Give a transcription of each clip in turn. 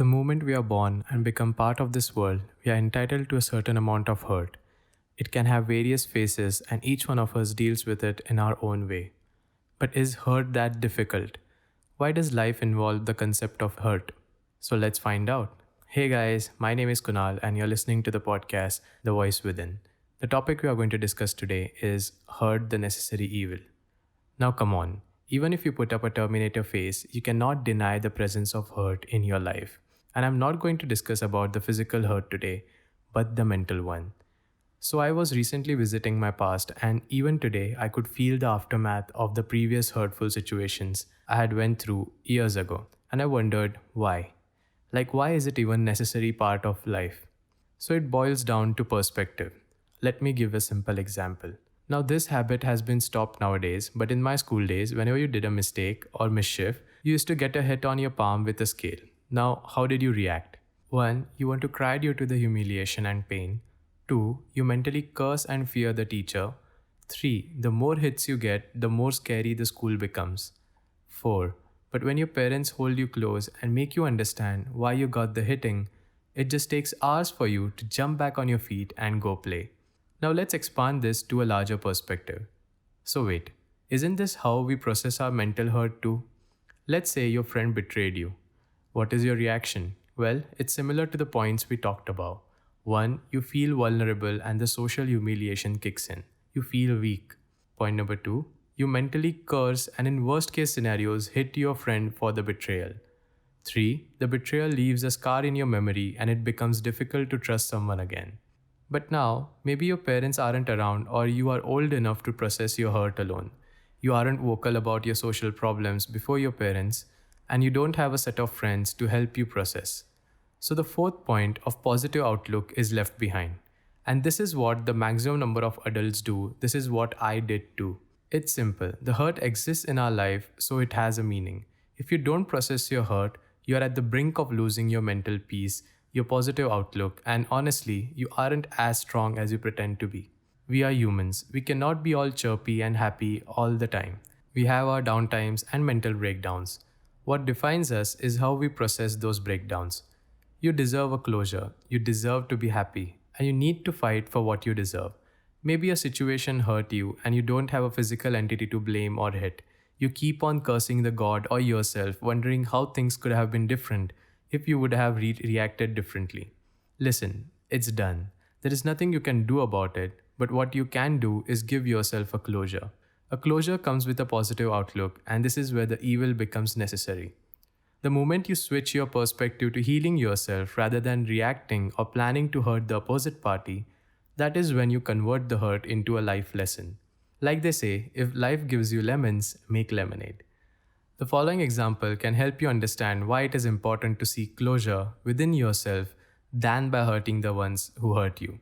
The moment we are born and become part of this world, we are entitled to a certain amount of hurt. It can have various faces, and each one of us deals with it in our own way. But is hurt that difficult? Why does life involve the concept of hurt? So let's find out. Hey guys, my name is Kunal, and you're listening to the podcast The Voice Within. The topic we are going to discuss today is hurt the necessary evil. Now, come on, even if you put up a Terminator face, you cannot deny the presence of hurt in your life. And I'm not going to discuss about the physical hurt today, but the mental one. So I was recently visiting my past, and even today I could feel the aftermath of the previous hurtful situations I had went through years ago, and I wondered why. Like, why is it even necessary part of life? So it boils down to perspective. Let me give a simple example. Now, this habit has been stopped nowadays, but in my school days, whenever you did a mistake or mischief, you used to get a hit on your palm with a scale. Now, how did you react? 1. You want to cry due to the humiliation and pain. 2. You mentally curse and fear the teacher. 3. The more hits you get, the more scary the school becomes. 4. But when your parents hold you close and make you understand why you got the hitting, it just takes hours for you to jump back on your feet and go play. Now let's expand this to a larger perspective. So wait, isn't this how we process our mental hurt too? Let's say your friend betrayed you. What is your reaction? Well, it's similar to the points we talked about. 1. You feel vulnerable and the social humiliation kicks in. You feel weak. Point number 2. You mentally curse and in worst case scenarios hit your friend for the betrayal. 3. The betrayal leaves a scar in your memory and it becomes difficult to trust someone again. But now, maybe your parents aren't around or you are old enough to process your hurt alone. You aren't vocal about your social problems before your parents, and you don't have a set of friends to help you process. So the fourth point of positive outlook is left behind. And this is what the maximum number of adults do. This is what I did too. It's simple. The hurt exists in our life, so it has a meaning. If you don't process your hurt, you are at the brink of losing your mental peace, your positive outlook, and honestly, you aren't as strong as you pretend to be. We are humans. We cannot be all chirpy and happy all the time. We have our downtimes and mental breakdowns. What defines us is how we process those breakdowns. You deserve a closure, you deserve to be happy, and you need to fight for what you deserve. Maybe a situation hurt you and you don't have a physical entity to blame or hit. You keep on cursing the God or yourself, wondering how things could have been different if you would have reacted differently. Listen, it's done. There is nothing you can do about it, but what you can do is give yourself a closure. A closure comes with a positive outlook, and this is where the evil becomes necessary. The moment you switch your perspective to healing yourself rather than reacting or planning to hurt the opposite party, that is when you convert the hurt into a life lesson. Like they say, if life gives you lemons, make lemonade. The following example can help you understand why it is important to seek closure within yourself than by hurting the ones who hurt you.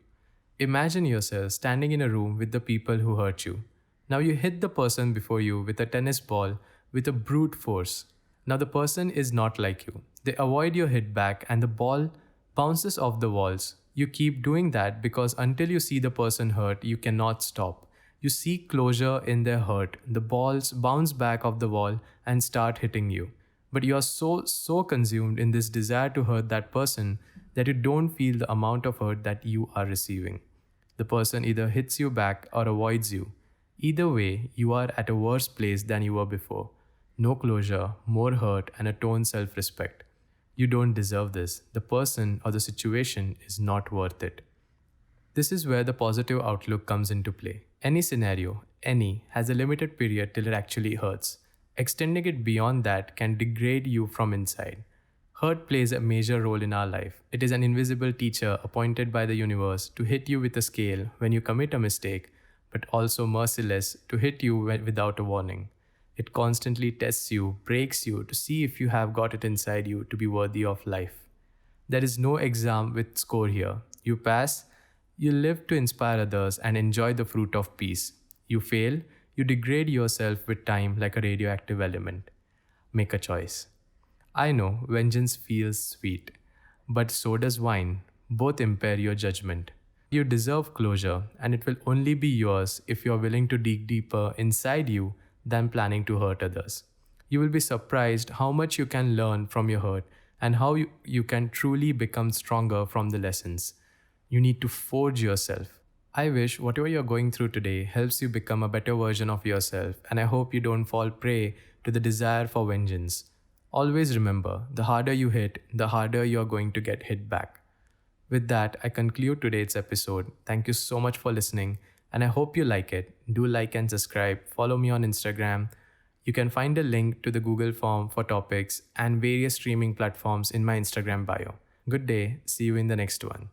Imagine yourself standing in a room with the people who hurt you. Now you hit the person before you with a tennis ball with a brute force. Now the person is not like you. They avoid your hit back and the ball bounces off the walls. You keep doing that because until you see the person hurt, you cannot stop. You seek closure in their hurt. The balls bounce back off the wall and start hitting you. But you are so consumed in this desire to hurt that person that you don't feel the amount of hurt that you are receiving. The person either hits you back or avoids you. Either way, you are at a worse place than you were before. No closure, more hurt, and a torn self-respect. You don't deserve this. The person or the situation is not worth it. This is where the positive outlook comes into play. Any scenario, has a limited period till it actually hurts. Extending it beyond that can degrade you from inside. Hurt plays a major role in our life. It is an invisible teacher appointed by the universe to hit you with a scale when you commit a mistake, but also merciless to hit you without a warning. It constantly tests you, breaks you to see if you have got it inside you to be worthy of life. There is no exam with score here. You pass, you live to inspire others and enjoy the fruit of peace. You fail, you degrade yourself with time like a radioactive element. Make a choice. I know vengeance feels sweet, but so does wine. Both impair your judgment. You deserve closure, and it will only be yours if you're willing to dig deeper inside you than planning to hurt others. You will be surprised how much you can learn from your hurt and how you can truly become stronger from the lessons. You need to forge yourself. I wish whatever you're going through today helps you become a better version of yourself, and I hope you don't fall prey to the desire for vengeance. Always remember, the harder you hit, the harder you're going to get hit back. With that, I conclude today's episode. Thank you so much for listening, and I hope you like it. Do like and subscribe. Follow me on Instagram. You can find a link to the Google form for topics and various streaming platforms in my Instagram bio. Good day. See you in the next one.